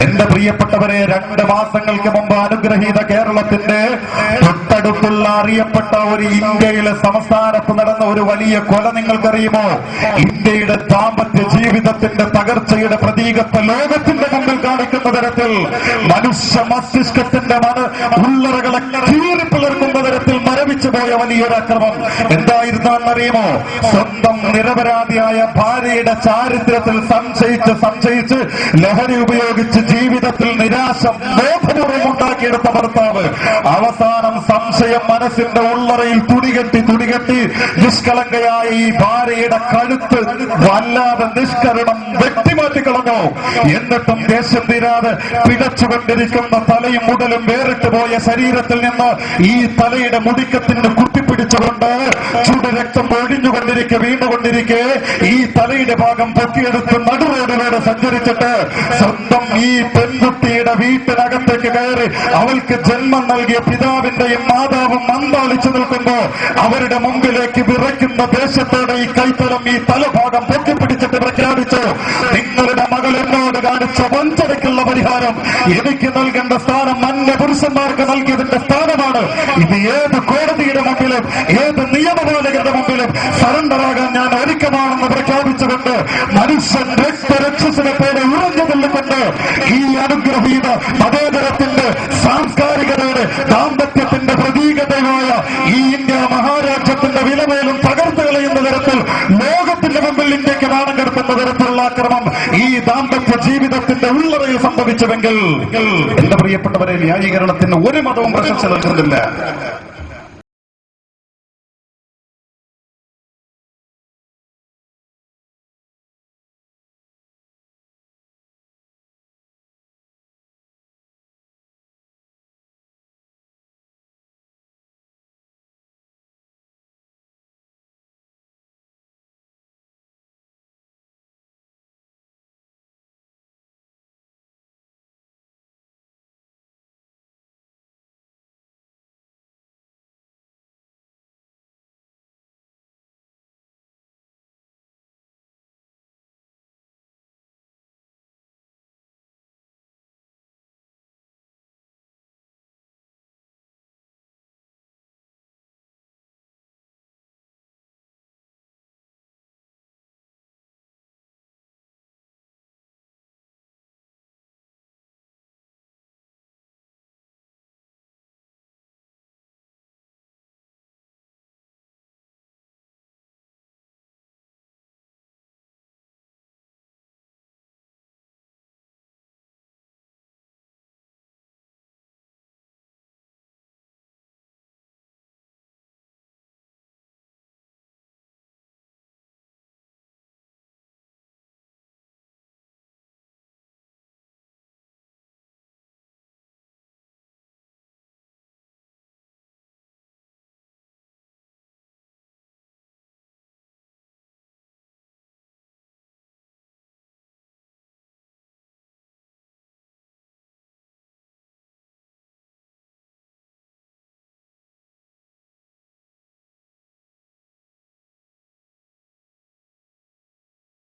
എന്റെ പ്രിയപ്പെട്ടവരെ, 2 മാസങ്ങൾക്ക് മുമ്പ് അനുഗ്രഹീത കേരളത്തിന്റെ തൊട്ടടുത്തുള്ള അറിയപ്പെട്ട ഒരു ഇന്ത്യയിലെ സംസ്ഥാനത്ത് നടന്ന ഒരു വലിയ കൊല നിങ്ങൾക്കറിയുമോ? ഇന്ത്യയുടെ ദാമ്പത്യ ജീവിതത്തിന്റെ തകർച്ചയുടെ പ്രതീകത്തെ ലോകത്തിന്റെ മുമ്പിൽ കാണിക്കുന്ന തരത്തിൽ മനുഷ്യ മസ്തിഷ്കത്തിന്റെ ഉള്ളറകളെ കീറിപ്പിളർക്കുന്ന തരത്തിൽ മരവിച്ചു പോയ വലിയൊരു അക്രമം എന്തായിരുന്നറിയുമോ? സ്വന്തം നിരപരാധിയായ ഭാര്യയുടെ ചാരിത്രത്തിൽ സംശയിച്ച് ലഹരി ഉപയോഗിച്ച് ജീവിതത്തിൽ നിരാശ ബോധപൂർവം ഉണ്ടാക്കിയെടുത്ത ഭർത്താവ് അവസാനം സംശയം മനസ്സിന്റെ ഉള്ളറയിൽ തുടികെട്ടി നിഷ്കളങ്കയായ ഈ ഭാര്യയുടെ കഴുത്ത് വല്ലാതെ നിഷ്കരണം വെട്ടിമാറ്റിക്കളഞ്ഞു. എന്നിട്ടും ദേഷ്യം തീരാതെ പിടച്ചുകൊണ്ടിരിക്കുന്ന തലയും ഉടലും വേറിട്ട് പോയ ശരീരത്തിൽ നിന്ന് ഈ തലയുടെ മുടിക്കത്തിന് കുത്തിപ്പിടിച്ചുകൊണ്ട് ചുടുരക്തം വീണുകൊണ്ടിരിക്കെ ഈ തലയുടെ ഭാഗം പൊക്കിയെടുത്ത് നടുറോഡിലൂടെ സഞ്ചരിച്ചിട്ട് സ്വന്തം ഈ പെൺകുട്ടിയുടെ വീട്ടിനകത്തേക്ക് കയറി അവൾക്ക് ജന്മം നൽകിയ പിതാവിന്റെയും മാതാവും മന്ദാളിച്ചു നിൽക്കുമ്പോ അവരുടെ മുമ്പിലേക്ക് വിറയ്ക്കുന്ന ദേശത്തോടെ ഈ കൈത്തലം ഈ തലഭാഗം പൊക്കിപ്പിടിച്ചിട്ട് പ്രഖ്യാപിച്ചു, നിങ്ങളുടെ മകൾ എന്നോട് കാണിച്ച വഞ്ചനയ്ക്കുള്ള പരിഹാരം എനിക്ക് നൽകേണ്ട സ്ഥാനം അന്യ പുരുഷന്മാർക്ക് നൽകിയതിന്റെ സ്ഥാനമാണ്. ഇത് ഏത് കോടതിയുടെ മുമ്പിലും ഏത് നിയമപാലകരുടെ മുമ്പിലും സറണ്ടറാകാൻ ഞാൻ ഒരുക്കമാണെന്ന് പ്രഖ്യാപിച്ചുകൊണ്ട് മനുഷ്യൻ രക്തരക്ഷസിനെ പോലെ ഉറഞ്ഞു നിന്നുകൊണ്ട് ഈ അനുഗ്രഹീത മതേതരത്തിന്റെ സാംസ്കാരികതയുടെ ദാമ്പത്യത്തിന്റെ പ്രതീകതയായ ഈ ഇന്ത്യ മഹാരാജ്യത്തിന്റെ വിലമേലും തകർത്ത് കളയുന്ന തരത്തിൽ ലോകത്തിന്റെ മുമ്പിൽ ഇന്ത്യക്ക് നാണം കെടുത്തുന്ന തരത്തിലുള്ള ആക്രമണം ഈ ദാമ്പത്യ ജീവിതത്തിന്റെ ഉള്ളറയിൽ സംഭവിച്ചുവെങ്കിൽ എന്റെ പ്രിയപ്പെട്ടവരെ, ന്യായീകരണത്തിന് ഒരു മതവും പ്രശംസ നൽകുന്നില്ല.